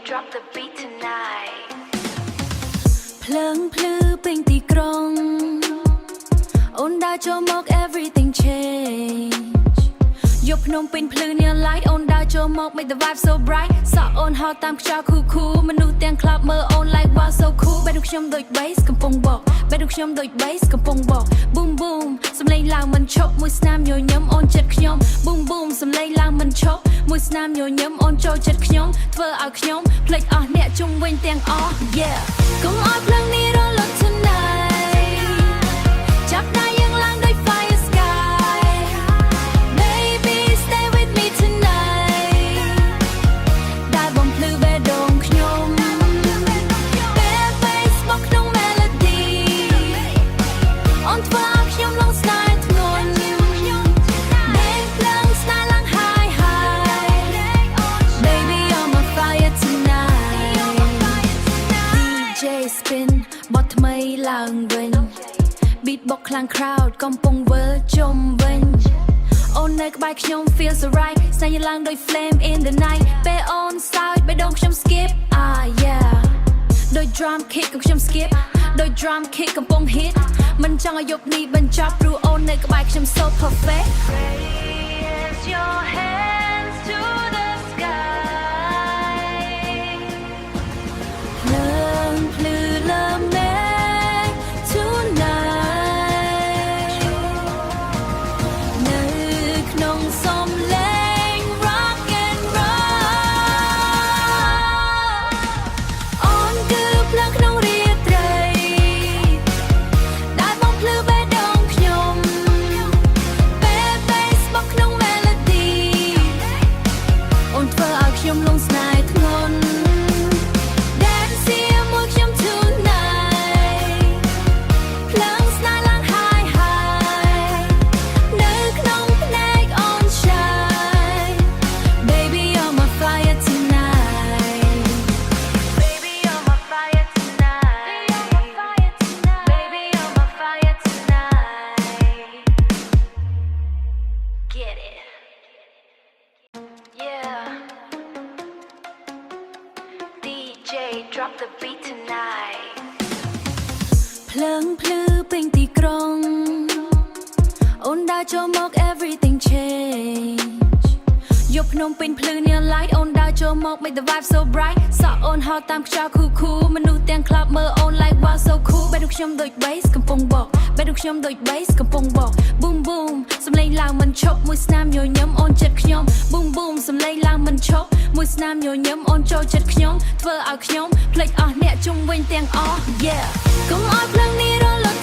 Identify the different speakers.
Speaker 1: drop the beat tonight
Speaker 2: เพลิงพลือปิงตีกรองអូនដើរចូលមក everything change យកភ្នំពេញភ្លឺ neon light អូនដើរចូលមក make the vibe so bright សក់អូនហៅតាមខ្យល់ cool មនុស្សទាំង club មើលអូន like wow so cool បែរខ្ញុំដូច bass កំពុងបកបែរខ្ញុំដូច bass កំពុងបក boom boom សំឡេងឡើងមិនឈប់មួយស្នាមញញឹមអូនចិត្តខ្ញុំ boom boom សំឡេងឡើងមិនឈប់មួយស្នាមញញឹមអូនចូលចិត្តខ្ញុំធ្វើឲ្យខ្ញុំភ្លេចអស់អ្នកជុំវិញទាំងអស់ yeah កុំឲ្យភ្លើងនេះរលត់ tonight ចាប់ដៃយើងឡើងដូច fire sky baby stay with me tonight ដែលបំភ្លឺបេះដូងខ្ញុំ baby ស្បកក្នុង melody អូនធ្វើឲ្យខ្ញុំលងស្នេហ៍ធ្ងន់ Bang ភ្លើងស្នេហ៍ឡើង high high baby you're my fire tonight DJ spin បទថ្មីឡើងវិញ beat បុកខ្លាំង crowd កំពុងវិលជុំវិញអូននៅក្បែរខ្ញុំ feel so right ស្នេហ៍ឡើងដូច flame in the night ពេលអូនសើចបេះដូងខ្ញុំ skip yeah ដោយ drum kick ក៏ខ្ញុំ skip ដោយ drum kick កំពុង hit មិនចង់ឲ្យយប់នេះបញ្ចប់ព្រោះអូននៅក្បែរខ្ញុំ so perfect
Speaker 1: Raise your hands to the sky
Speaker 2: ភ្លើងភ្លឺលើមេឃ tonight នៅក្នុងសំឡេង rock and roll អូនគឺភ្លើងក្នុងរាត្រីដែលបំភ្លឺបេះដូងខ្ញុំ Baby ស្បកក្នុង melody អូនធ្វើឲ្យខ្ញុំលងស្នេហ៍ធ្ងន់ Dance ជាមួយខ្ញុំ tonight ភ្លើងស្នេហ៍ឡើង high high នៅក្នុងភ្នែកអូន shine Baby you're my fire tonight
Speaker 1: Baby you're my fire tonight Baby you're my fire tonight Get it Yeah DJ drop the beat tonight
Speaker 2: ភ្លើងភ្លឺពេញទីក្រុងអូនដើរចូលមក everything change យកភ្នំពេញភ្លឺ neon light អូនដើរចូលមក make the vibe so bright សក់អូនហៅតាមខ្យល់ cool មនុស្សទាំង club មើលអូន like wow so cool បែរខ្ញុំដូច bass កំពុងបកបែរខ្ញុំដូច bass កំពុងបក boom boom សំឡេងឡើងមិនឈប់មួយស្នាមញញឹមអូនចិត្តខ្ញុំ boom boom សំឡេងឡើងមិនឈប់មួយស្នាមញញឹមអូនចូលចិត្តខ្ញុំធ្វើឲ្យខ្ញុំភ្លេចអស់អ្នកជុំវិញទាំងអស់ yeah កុំឲ្យភ្លើងនេះរលត់